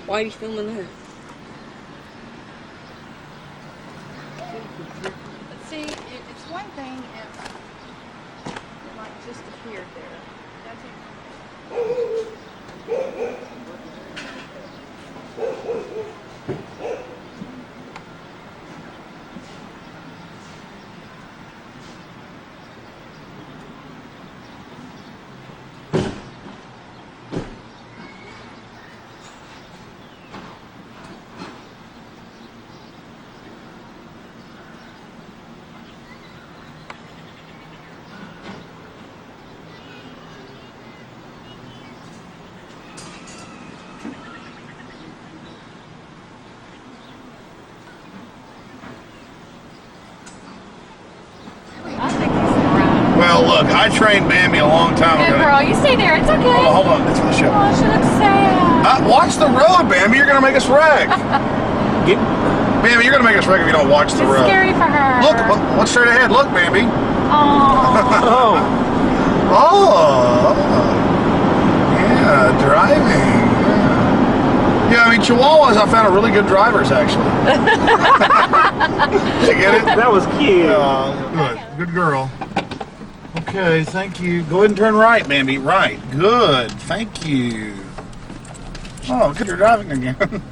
Why are you filming that? See, it's one thing if it like just appeared there. That's Well, look, I trained Bambi a long time ago. good girl. You stay there. It's okay. Hold on, it's for the show. Oh, she looks sad. Watch the road, Bambi. You're gonna make us wreck. Bambi, you're gonna make us wreck if you don't watch the road. It's scary for her. Look, what's straight ahead? Look, Bambi. Oh. Oh. Yeah, driving. Yeah, I mean, Chihuahuas, I found are really good drivers, actually. Did you get it? That was cute. Good girl. Okay, thank you. Go ahead and turn right, Bambi. Right. Good. Thank you. Oh, good. You're driving again.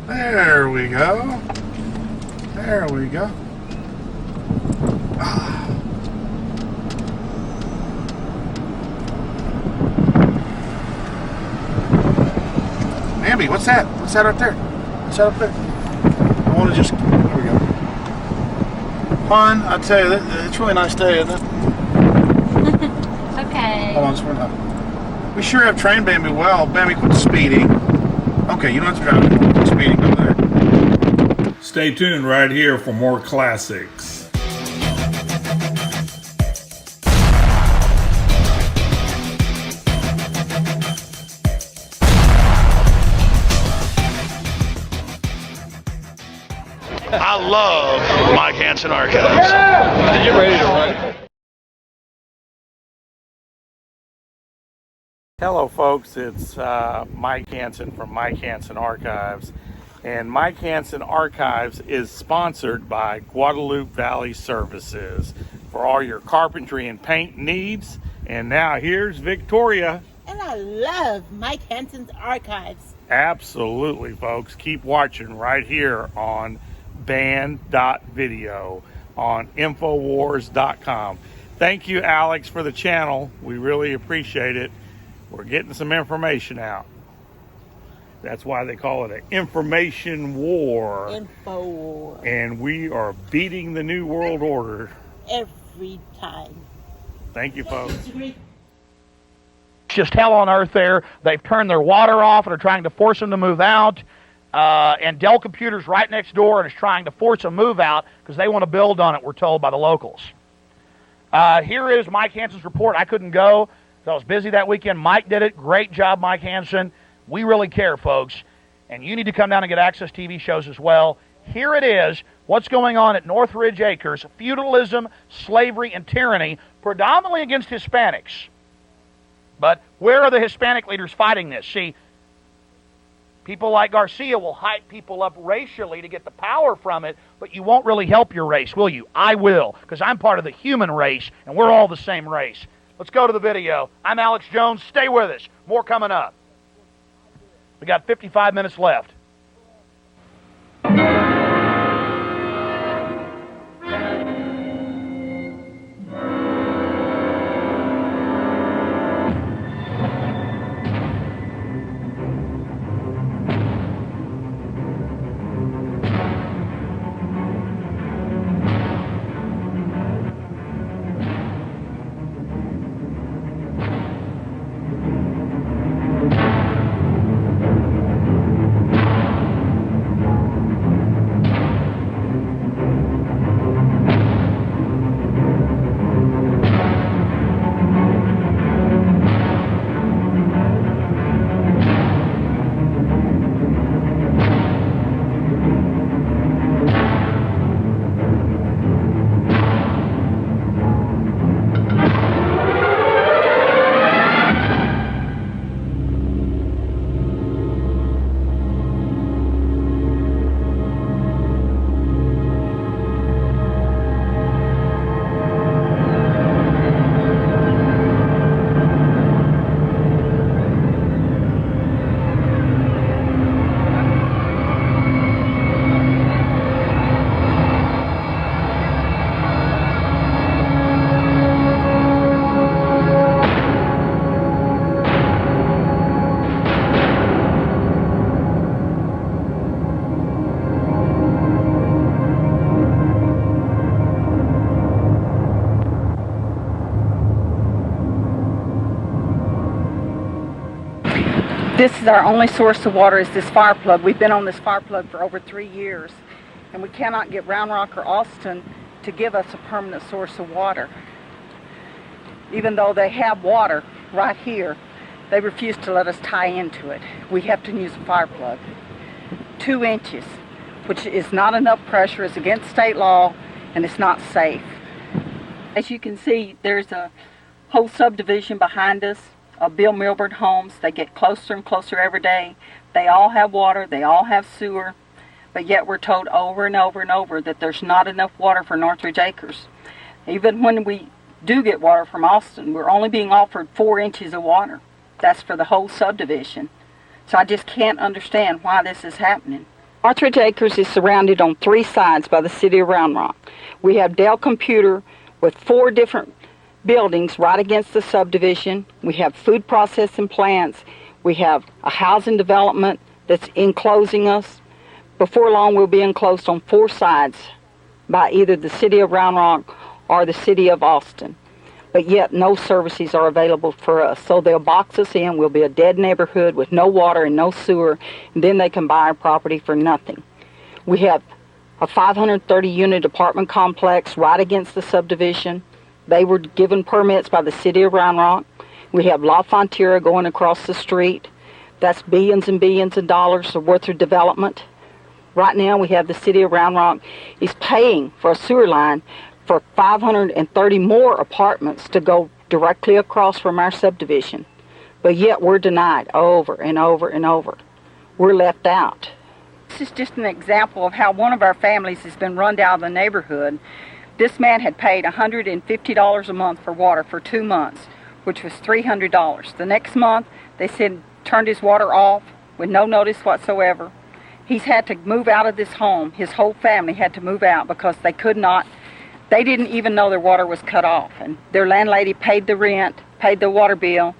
There we go. There we go. Bambi, what's that? What's that up there? What's that up there? I want to just... Here we go. Hon, I tell you, it's a really nice day, isn't it? Okay. Hold on, just one time. We sure have trained Bambi well. Bambi, quit speeding. Okay, you don't have to drive anymore. Quit speeding over there. Stay tuned right here for more classics. I love Mike Hanson Archives. You're ready to run. Hello folks, it's Mike Hanson from Mike Hanson Archives, and Mike Hanson Archives is sponsored by Guadalupe Valley Services for all your carpentry and paint needs. And now here's Victoria. And I love Mike Hanson's Archives. Absolutely folks, keep watching right here on band.video on Infowars.com. Thank you, Alex, for the channel. We really appreciate it. We're getting some information out. That's why they call it an information war. Info war. And we are beating the New World Order. Every time. Thank you, folks. Just hell on earth there. They've turned their water off and are trying to force them to move out. And Dell Computer's right next door and is trying to force a move out because they want to build on it, we're told by the locals. Here is Mike Hanson's report. I couldn't go. I was busy that weekend. Mike did it. Great job, Mike Hanson. We really care, folks. And you need to come down and get Access TV shows as well. Here it is, what's going on at Northridge Acres. Feudalism, slavery, and tyranny, predominantly against Hispanics. But where are the Hispanic leaders fighting this? See, people like Garcia will hype people up racially to get the power from it, but you won't really help your race, will you? I will, because I'm part of the human race, and we're all the same race. Let's go to the video. I'm Alex Jones. Stay with us. More coming up. We got 55 minutes left. This is our only source of water, is this fire plug. We've been on this fire plug for over 3 years, and we cannot get Round Rock or Austin to give us a permanent source of water. Even though they have water right here, they refuse to let us tie into it. We have to use a fire plug. 2 inches, which is not enough pressure, is against state law, and it's not safe. As you can see, there's a whole subdivision behind us of Bill Milburn homes. They get closer and closer every day. They all have water, they all have sewer, but yet we're told over and over and over that there's not enough water for Northridge Acres. Even when we do get water from Austin, we're only being offered 4 inches of water. That's for the whole subdivision. So I just can't understand why this is happening. Northridge Acres is surrounded on 3 sides by the city of Round Rock. We have Dell Computer with 4 different buildings right against the subdivision. We have food processing plants. We have a housing development that's enclosing us. Before long, we'll be enclosed on 4 sides by either the city of Round Rock or the city of Austin. But yet no services are available for us. So they'll box us in. We'll be a dead neighborhood with no water and no sewer, and then they can buy our property for nothing. We have a 530-unit apartment complex right against the subdivision. They were given permits by the city of Round Rock. We have La Frontera going across the street. That's billions and billions of dollars worth of development. Right now we have the city of Round Rock is paying for a sewer line for 530 more apartments to go directly across from our subdivision. But yet we're denied over and over and over. We're left out. This is just an example of how one of our families has been run out of the neighborhood. This man had paid $150 a month for water for 2 months, which was $300. The next month, they said turned his water off with no notice whatsoever. He's had to move out of this home. His whole family had to move out because they didn't even know their water was cut off. And their landlady paid the rent, paid the water bill,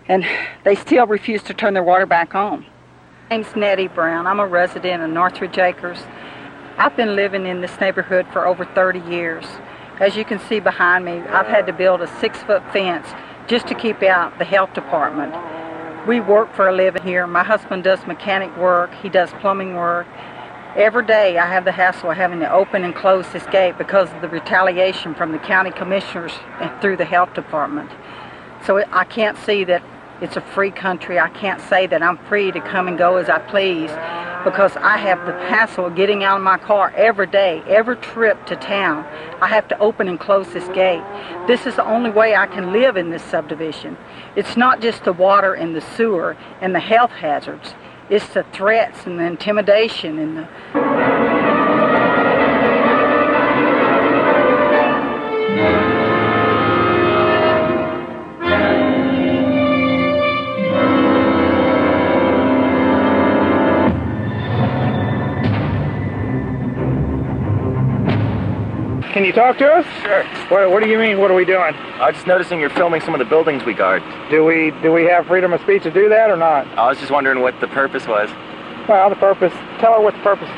and they still refused to turn their water back on. My name's Nettie Brown. I'm a resident of Northridge Acres. I've been living in this neighborhood for over 30 years. As you can see behind me, I've had to build a 6-foot fence just to keep out the health department. We work for a living here. My husband does mechanic work. He does plumbing work. Every day I have the hassle of having to open and close this gate because of the retaliation from the county commissioners and through the health department. So I can't see that it's a free country. I can't say that I'm free to come and go as I please because I have the hassle of getting out of my car every day, every trip to town. I have to open and close this gate. This is the only way I can live in this subdivision. It's not just the water and the sewer and the health hazards. It's the threats and the intimidation and the... Can you talk to us? Sure. What do you mean, what are we doing? I was just noticing you're filming some of the buildings we guard. Do we have freedom of speech to do that or not? I was just wondering what the purpose was. Well, the purpose, tell him what the purpose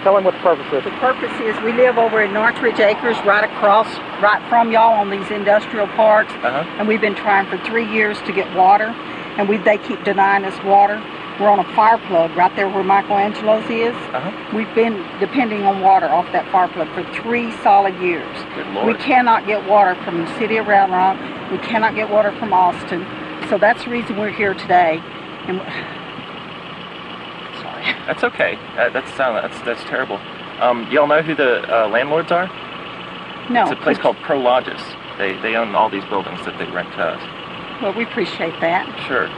is. The purpose is we live over in Northridge Acres, right from y'all on these industrial parks. And we've been trying for 3 years to get water, and they keep denying us water. We're on a fire plug right there where Michelangelo's is. We've been depending on water off that fire plug for 3 solid years. Good Lord. We cannot get water from the city of Round Rock. We cannot get water from Austin. So that's the reason we're here today. And sorry. That's okay. That's terrible. Y'all know who the landlords are? No. It's a place called Pro Lodges. They own all these buildings that they rent to us. Well, we appreciate that. Sure.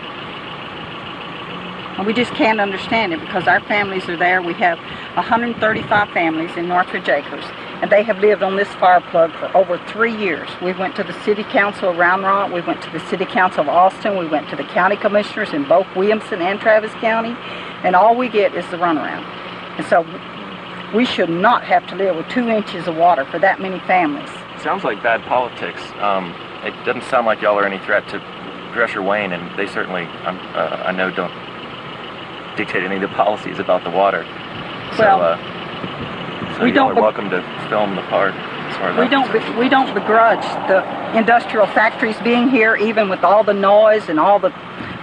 And we just can't understand it because our families are there. We have 135 families in Northridge Acres, and they have lived on this fire plug for over 3 years. We went to the city council of Round Rock, we went to the city council of Austin, we went to the county commissioners in both Williamson and Travis County, and all we get is the runaround. And so we should not have to live with 2 inches of water for that many families. Sounds like bad politics. It doesn't sound like y'all are any threat to Drescher Wayne, and they certainly, I know, don't dictate any of the policies about the water. Well, so we y'all don't are welcome to film the park. As far as we don't begrudge the industrial factories being here, even with all the noise and all the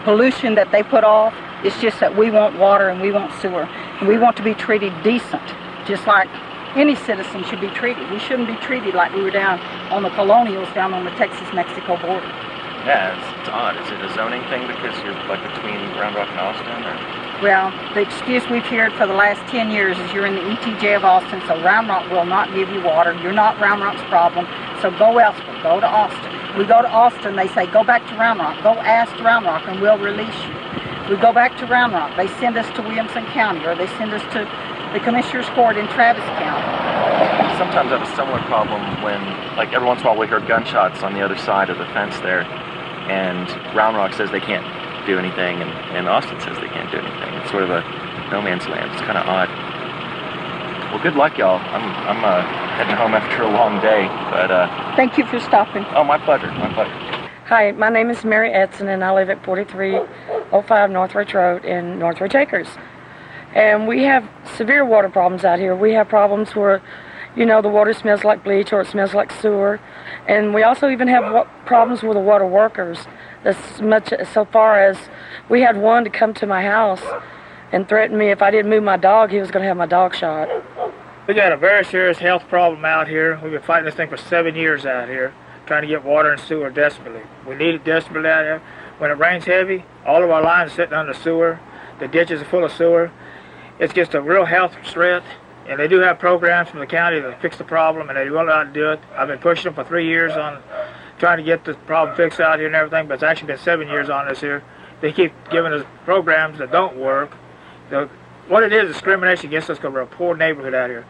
pollution that they put off. It's just that we want water and we want sewer. And we want to be treated decent, just like any citizen should be treated. We shouldn't be treated like we were down on the colonials down on the Texas-Mexico border. Yeah, it's odd. Is it a zoning thing because you're like between Round Rock and Austin, or? Well, the excuse we've heard for the last 10 years is you're in the ETJ of Austin, so Round Rock will not give you water. You're not Round Rock's problem, so go elsewhere. Go to Austin. We go to Austin, they say, go back to Round Rock. Go ask Round Rock and we'll release you. We go back to Round Rock. They send us to Williamson County, or they send us to the Commissioner's Court in Travis County. Sometimes I have a similar problem when, like, every once in a while we hear gunshots on the other side of the fence there, and Round Rock says they can't do anything, and Austin says they can't do anything. It's sort of a no man's land. It's kind of odd. Well, good luck, y'all. I'm heading home after a long day, but Thank you for stopping. oh, my pleasure, my pleasure. Hi, my name is Mary Edson, and I live at 4305 Northridge Road in Northridge Acres. And we have severe water problems out here. We have problems where, you know, the water smells like bleach or it smells like sewer. And we also even have problems with the water workers. As much so far as we had one to come to my house and threaten me if I didn't move my dog, he was going to have my dog shot. We got a very serious health problem out here. We've been fighting this thing for 7 years out here, trying to get water and sewer desperately. We need it desperately out here. When it rains heavy, all of our lines are sitting under sewer. The ditches are full of sewer. It's just a real health threat, and they do have programs from the county to fix the problem, and they will not do it. I've been pushing them for 3 years on trying to get the problem fixed out here and everything, but it's actually been 7 years on this here. They keep giving us programs that don't work. What it is discrimination against us because we're a poor neighborhood out here.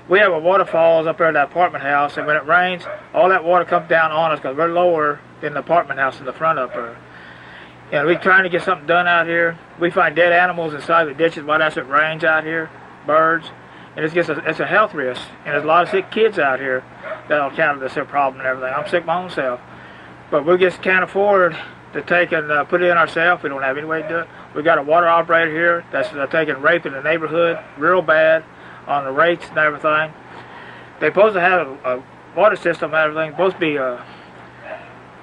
We have a waterfalls up there in that apartment house, and when it rains, all that water comes down on us because we're lower than the apartment house in the front up there. And we're trying to get something done out here. We find dead animals inside the ditches while it rains out here, birds, and it's a health risk. And there's a lot of sick kids out here that'll counter this here problem and everything. I'm sick my own self, but we just can't afford to take and put it in ourselves. We don't have any way to do it. We got a water operator here that's taking rape in the neighborhood real bad on the rates and everything. They're supposed to have a water system and everything, supposed to be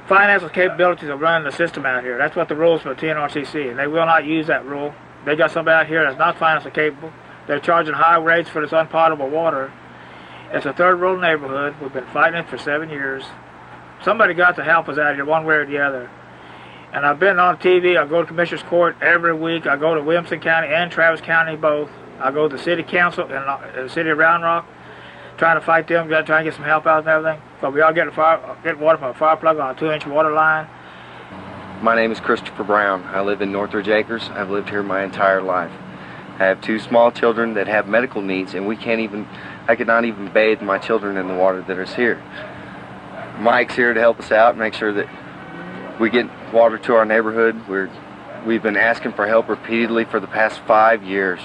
financial capabilities of running the system out here. That's what the rules for the TNRCC, and they will not use that rule. They got somebody out here that's not financially capable. They're charging high rates for this unpotable water. It's a third world neighborhood. We've been fighting it for 7 years. Somebody got to help us out here one way or the other. And I've been on TV. I go to Commissioner's Court every week. I go to Williamson County and Travis County both. I go to the city council in the city of Round Rock, trying to fight them, trying to get some help out and everything. But we all get water from a fire plug on a 2-inch water line. My name is Christopher Brown. I live in Northridge Acres. I've lived here my entire life. I have 2 small children that have medical needs, and I could not even bathe my children in the water that is here. Mike's here to help us out, make sure that we get water to our neighborhood. We've been asking for help repeatedly for the past 5 years,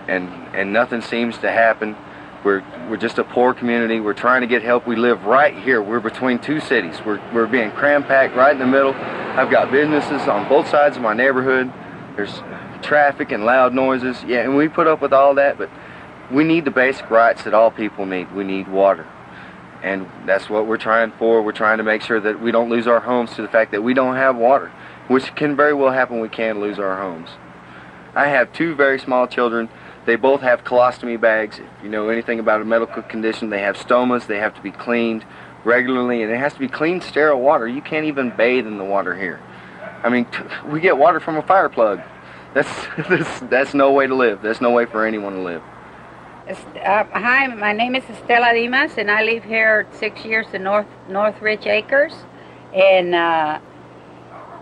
and nothing seems to happen. We're just a poor community. We're trying to get help. We live right here. We're between 2 cities. We're being cram-packed right in the middle. I've got businesses on both sides of my neighborhood. There's traffic and loud noises. Yeah, and we put up with all that, but we need the basic rights that all people need. We need water. And that's what we're trying for. We're trying to make sure that we don't lose our homes to the fact that we don't have water, which can very well happen. We can lose our homes. I have 2 very small children. They both have colostomy bags. If you know anything about a medical condition, they have stomas. They have to be cleaned regularly, and it has to be clean, sterile water. You can't even bathe in the water here. I mean, we get water from a fire plug. That's no way to live. That's no way for anyone to live. Hi, my name is ESTELLA DIMAS, and I live here 6 years in Northridge Acres, and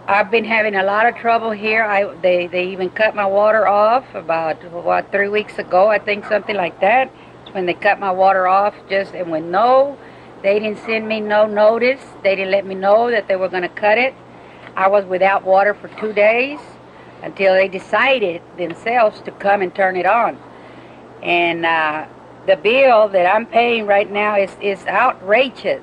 I've been having a lot of trouble here. They even cut my water off about 3 weeks ago, I think, something like that. When they cut my water off, they didn't send me no notice. They didn't let me know that they were going to cut it. I was without water for 2 days until they decided themselves to come and turn it on. And the bill that I'm paying right now is outrageous.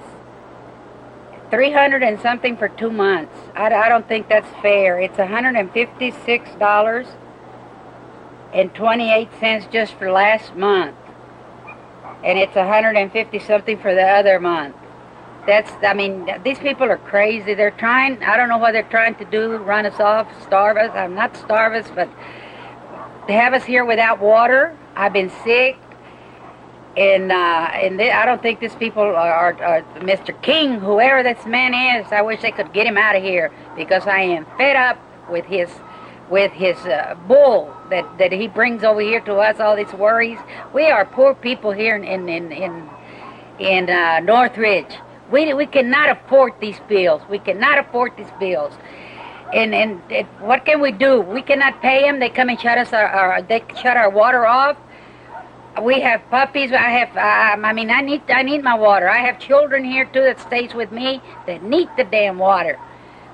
$300 and something for 2 months. I don't think that's fair. It's $156.28 just for last month, and it's $150 something for the other month. I mean, these people are crazy. They're trying, I don't know what they're trying to do, run us off, starve us. I'm not starve us, but they have us here without water. I've been sick. And I don't think these people are Mr. King, whoever this man is. I wish they could get him out of here, because I am fed up with his bull that he brings over here to us. All these worries. We are poor people here in Northridge. We cannot afford these bills. We cannot afford these bills. And what can we do? We cannot pay them. They come and shut our water off. We have puppies. I need my water. I have children here too that stays with me that need the damn water.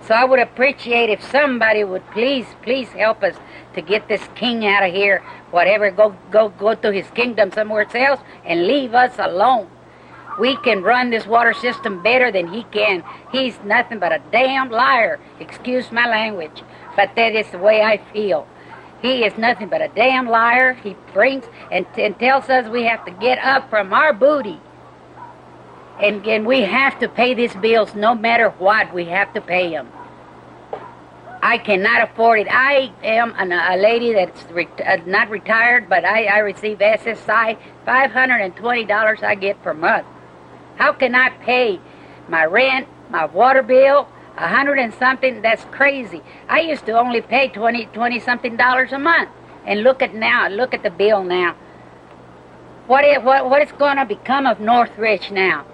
So I would appreciate if somebody would please help us to get this king out of here. Whatever, go to his kingdom somewhere else and leave us alone. We can run this water system better than he can. He's nothing but a damn liar. Excuse my language, but that is the way I feel. He is nothing but a damn liar. He brings and tells us we have to get up from our booty. And we have to pay these bills no matter what. We have to pay them. I cannot afford it. I am a lady that's not retired, but I receive SSI. $520 I get per month. How can I pay my rent, my water bill, $100 and something? That's crazy. I used to only pay $20 something a month. And look at the bill now. What is going to become of Northridge now?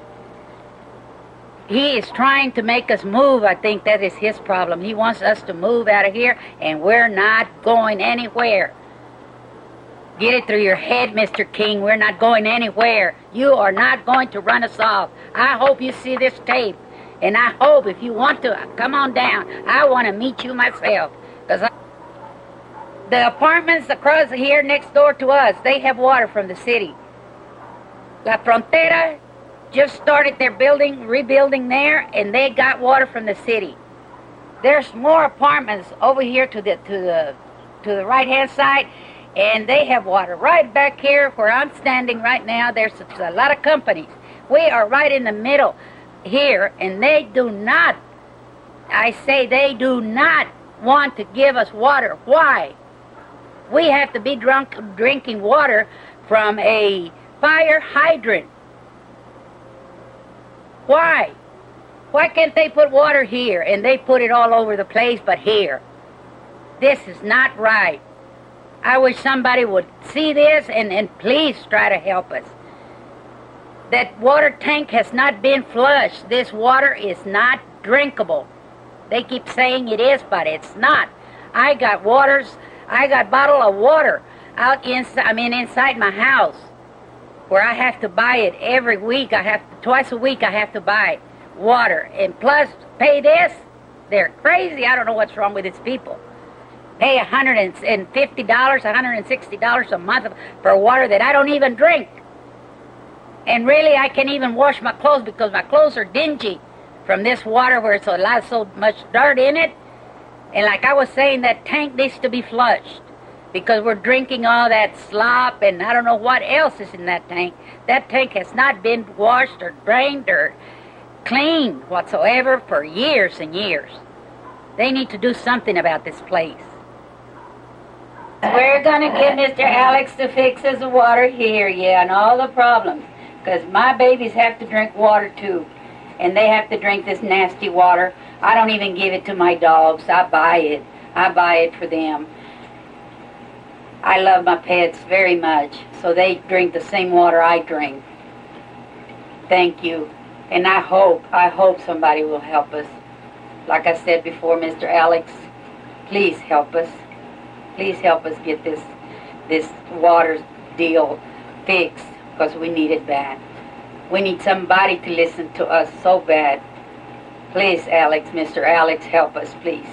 He is trying to make us move. I think that is his problem. He wants us to move out of here, and we're not going anywhere. Get it through your head, Mr. King. We're not going anywhere. You are not going to run us off. I hope you see this tape. And I hope if you want to, come on down. I want to meet you myself. Because the apartments across here next door to us, they have water from the city. La Frontera just started their rebuilding there, and they got water from the city. There's more apartments over here to the right-hand side, and they have water. Right back here where I'm standing right now, there's a lot of companies. We are right in the middle here, and they do not want to give us water. Why? We have to be drinking water from a fire hydrant. Why? Why can't they put water here, and they put it all over the place but here? This is not right. I wish somebody would see this and please try to help us. That water tank has not been flushed. This water is not drinkable. They keep saying it is, but it's not. I got bottle of water inside my house, where I have to buy it every week. Twice a week I have to buy water. And plus pay this. They're crazy. I don't know what's wrong with these people. Pay $150, $160 a month for water that I don't even drink. And really, I can't even wash my clothes because my clothes are dingy from this water where it's so much dirt in it. And like I was saying, that tank needs to be flushed because we're drinking all that slop and I don't know what else is in that tank. That tank has not been washed or drained or cleaned whatsoever for years and years. They need to do something about this place. We're going to get Mr. Alex to fix his water here, and all the problems. Because my babies have to drink water too. And they have to drink this nasty water. I don't even give it to my dogs. I buy it. I buy it for them. I love my pets very much. So they drink the same water I drink. Thank you. And I hope somebody will help us. Like I said before, Mr. Alex, please help us. Please help us get this water deal fixed, because we need it bad. We need somebody to listen to us so bad. Please, Alex, Mr. Alex, help us, please.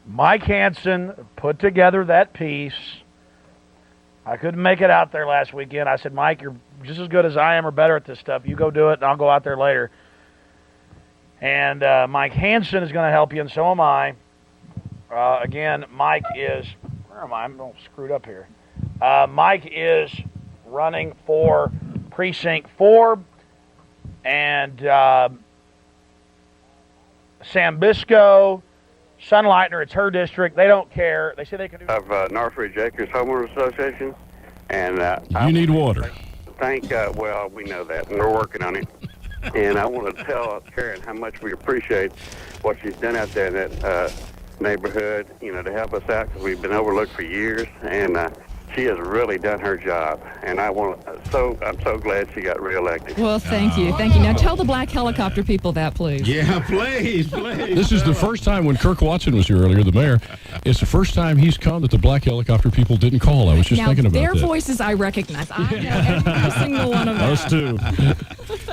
Mike Hanson put together that piece. I couldn't make it out there last weekend. I said, Mike, you're just as good as I am or better at this stuff. You go do it, and I'll go out there later. And Mike Hanson is going to help you, and so am I. Again, Mike is, where am I? I'm all screwed up here. Mike is running for Precinct 4, and Sam Bisco, Sunlightner, it's her district. They don't care. They say they can do Of Northridge Acres Homeowners Association, and you need water. Well, we know that, and we're working on it. And I want to tell Karen how much we appreciate what she's done out there in that neighborhood, to help us out, because we've been overlooked for years, and she has really done her job, and I'm so glad she got reelected. Well, thank you. Now tell the black helicopter people that, please. Yeah, please. This is the first time when Kirk Watson was here earlier, the mayor. It's the first time he's come that the black helicopter people didn't call. I was just thinking about their that. voices I recognize. I know every single one of them. Us too.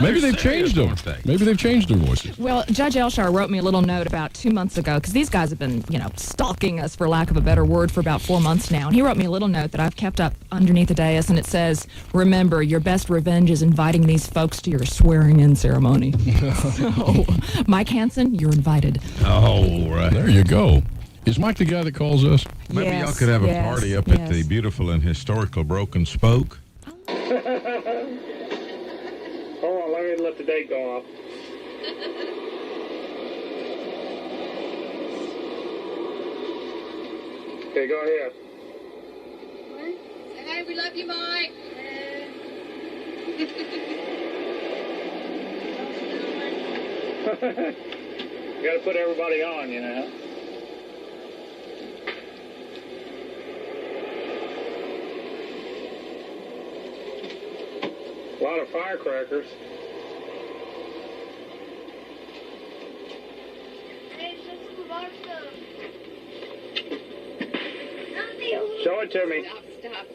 Maybe they've changed them. Maybe they've changed their voices. Well, Judge Elshire wrote me a little note about 2 months ago, because these guys have been, stalking us, for lack of a better word, for about 4 months now. And he wrote me a little note that I've kept up underneath the dais, and it says, "Remember, your best revenge is inviting these folks to your swearing-in ceremony." So, Mike Hanson, you're invited. Oh, right. There you go. Is Mike the guy that calls us? Maybe y'all could have a party up at the beautiful and historical Broken Spoke. Hold on, let me let the date go off. Okay, go ahead. Say, hey, we love you, Mike. You gotta put everybody on, A lot of firecrackers. Hey, show some of our stuff. Show it to me. Stop.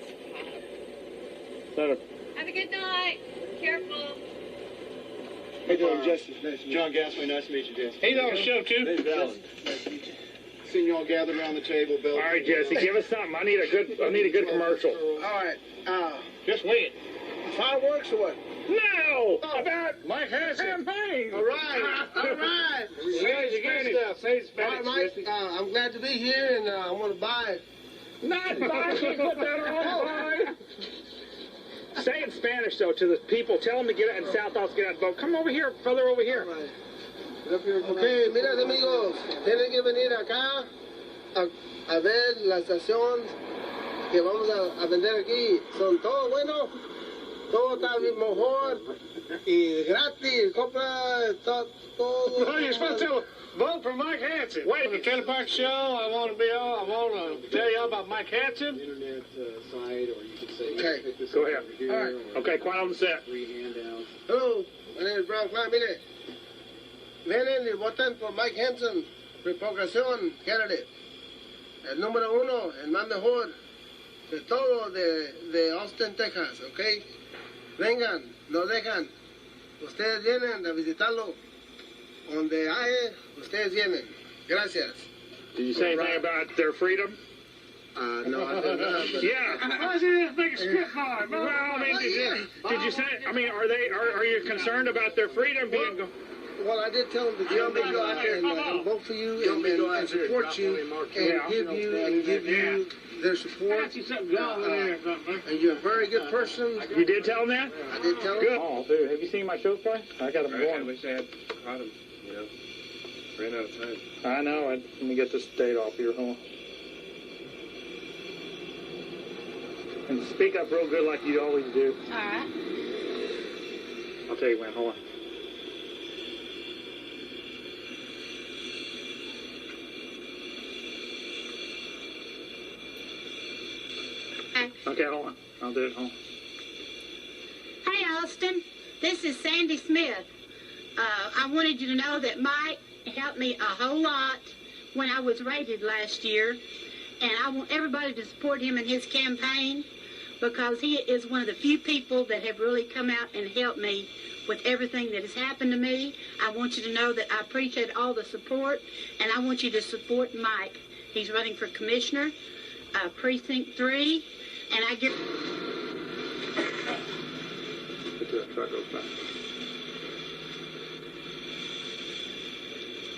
Let it. Have a good night. Careful. How you doing, Justice? John Gasway, nice to meet you, Jesse. He's on the show, too. Nice to meet you. Seeing you all gathered around the table, Bill. All right, Jesse, give us something. I need a good commercial. All right. Just wait. Fireworks or what? No! About Mike Hanson. Campaign. All right. Say it All right, Mike. I'm glad to be here, and I want to buy it. Not buy. Put that on. Say in Spanish, though, to the people. Tell them to get out in South House, get out and vote. Come over here, further over here. Okay, mira, amigos, tienen que venir acá a ver la estación que vamos a vender aquí. Son todo bueno, todo está bien mejor y gratis. Compra todo. No, you're supposed to vote for Mike Hanson. Wait, the Trailer Park Show. I want to tell you about Mike Hanson. Internet site, or you can say. Okay, go ahead. All right. Okay, quiet on the set. 3 handouts. Hello, my name is Brown Klein. Mire, vienen y votan por Mike Hanson, Revocación Candidate. El número 1, el más mejor de todo de Austin, Texas, ¿ok? Vengan, no dejan. Ustedes vienen a visitarlo. Donde hay, ustedes vienen. Gracias. Did you say anything about their freedom? No, I did not. Yeah. I didn't think it's good for them. Well, I mean, did you say? I mean, are you concerned about their freedom being? Well, I did tell them to come and go out there and vote for you and support you and give you their support. And you're a very good person. You did tell them that? I did tell them. Good. Oh, dude, have you seen my show play? I got them going. I wish I had caught them. Ran out of time. I know. Let me get this date off here. Hold on. And speak up real good like you always do. All right. I'll tell you when. Hold on. Okay, hold on. I'll do it. Hold on. Hey, Austin. This is Sandy Smith. I wanted you to know that Mike helped me a whole lot when I was rated last year. And I want everybody to support him in his campaign because he is one of the few people that have really come out and helped me with everything that has happened to me. I want you to know that I appreciate all the support, and I want you to support Mike. He's running for commissioner, Precinct 3, and I give...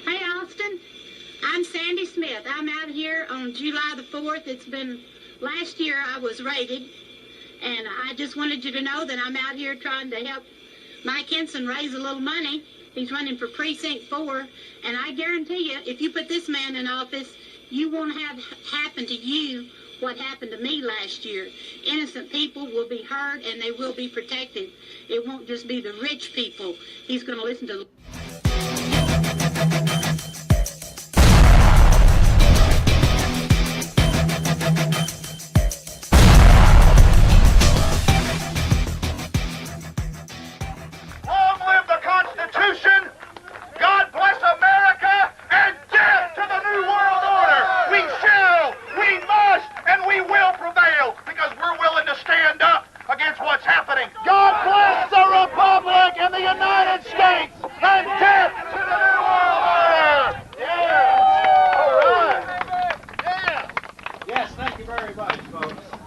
Hey, Austin. I'm Sandy Smith. I'm out here on July the 4th. It's been last year I was raided, and I just wanted you to know that I'm out here trying to help Mike Hanson raise a little money. He's running for Precinct 4, and I guarantee you, if you put this man in office, you won't have happen to you what happened to me last year. Innocent people will be heard, and they will be protected. It won't just be the rich people. He's going to listen to... Long live the Constitution! God bless America! And death to the New World Order! We shall, we must, and we will prevail because we're willing to stand up against what's happening. God bless the Republic and the United States! And death to the New World Order! Yeah! All right! Yeah! Yes, thank you very much, folks.